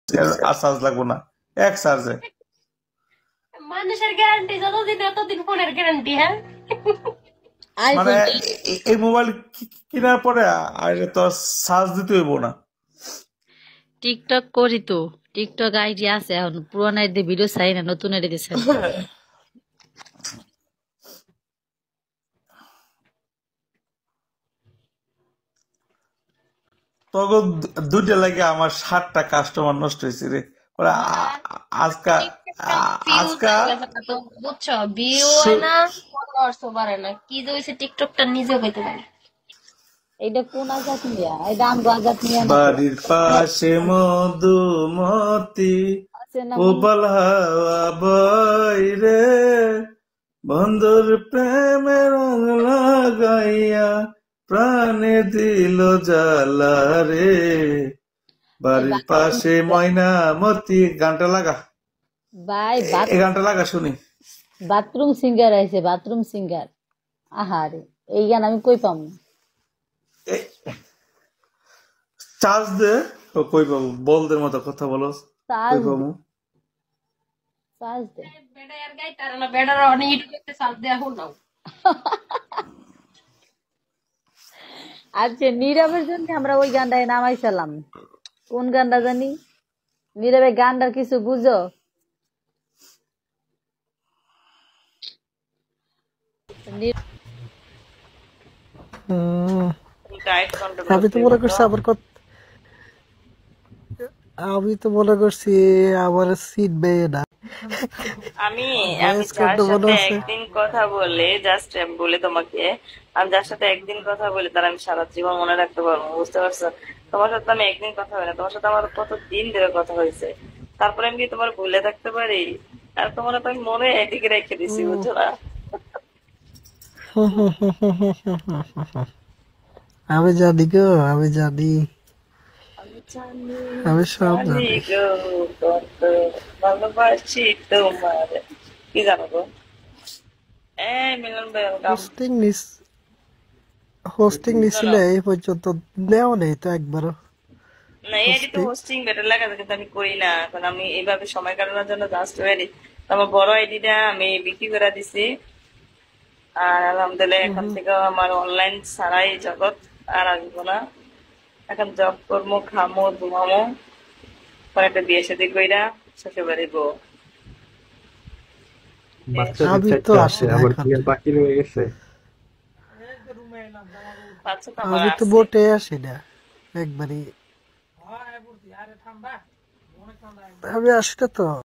আর charge লাগবো না, এক চার্জে। মানুষের গ্যারান্টি যতদিন ততদিন ফোনের গ্যারান্টি। হ্যাঁ, মানে আইফোন এই মোবাইল কেনার পরে আর তো চার্জ দিতে হইব না। টিকটক করি তো, টিকটক আইডি আছে এখন, পুরান আইডি ভিডিও চাই না, নতুন আইডি চাই। তখন দুইটা লাগে আমার 60টা কাস্টমার নষ্ট হয়েছে রে। ওরা আজকা আজকা বুঝছো, ভিউ হয় সু- না, ফলোয়ার্সও বাড়ে না, কি যে হয়েছে টিকটকটা নিজেও পেতে পারে। এইটা কোন আজাত মিয়া? এটা আমগো আজাত মিয়া না তো। বাড়ির পাশে মধুমতি আছে না মনে উবাল হাওয়া বইরে, বন্ধুর প্রেমে রং লাগাইয়া প্রাণে দিল জ্বালা রে। বাড়ির পাশে ময়নামতি, গানটা লাগা, ভাই এই গানটা লাগা শুনি। বাথরুম সিঙ্গার আইছে, বাথরুম সিঙ্গার। আহারে, এই গান আমি কই পামু? চার্জ দে। ও কই পাবো, বলদের মতো কথা বলো। কই চার্জ দে, পাবো? চার্জ দে। বেড়া আর গাই তার না, বেড়ার অনেক ইউটিউবে সার্চ দেয়া হল না। আচ্ছা, নীরবের জন্য আমরা ওই গানটায় নামাইছিলাম। কোন গানটা জানি? নীরবে গানটার কিছু বুঝো? নী- ডায়েট কন্ট্রোল আমি তো করতে মনে হইব তো। করছি আমি তো মনে করছি আমার সিট বেয়ে না আমি আমি ভয়েস যার কোনটা মনে সাথে আছে। একদিন কথা বলে জাস্ট বলে তোমাকে, আমি যার সাথে একদিন কথা বলে তার আমি সারা জীবন মনে রাখতে পারবো, বুঝতে পারছো? তোমার সাথে আমি একদিন কথা হয় না, তোমার সাথে আমার কত দিন ধরে কথা হয়েছে, তারপরে আমি কি তোমার ভুলে থাকতে পারি? আর তোমার তো আমি মনে এদিকে রেখে দিছি, বুঝছো না? আমি জানি গো, আমি জানি, আমি জানি, আমি সব জানি জানি। গো, কত ভালোবাসি তোমার। কি জানো গো? মিলন ভাই ওয়েলকাম। হোস্টিং নিস হোস্টিং নিছিলে এই পর্যন্ত নেও নেই তো একবারও না, এই আইডি তো হোস্টিং। হোস্টিং বেটার লাগে, কিন্তু আমি করি না এখন। আমি এইভাবে সময় কাটানোর জন্য জাস্ট ওয়েরি আমার বড় আইডিটা আমি বিক্রি করে দিছি। আর আলহামদুলিল্লাহ এখন থেকে আমার অনলাইন ছাড়াই জগৎ, আর আসবো না। এখন জব করবো, খামো, ঘুমামো, পরে একটা বিয়ে শাদী কইরা শ্বশুর বাড়ি বউ। বাচ্চাদের আমি তো চাইতে আসি আছে, না আবার এখন, কি আর বাকি রয়ে গেছে? বাচ্চা তো আমার আমি তো আছে। মোটে আসি না একবারই, আমি আসি না তো।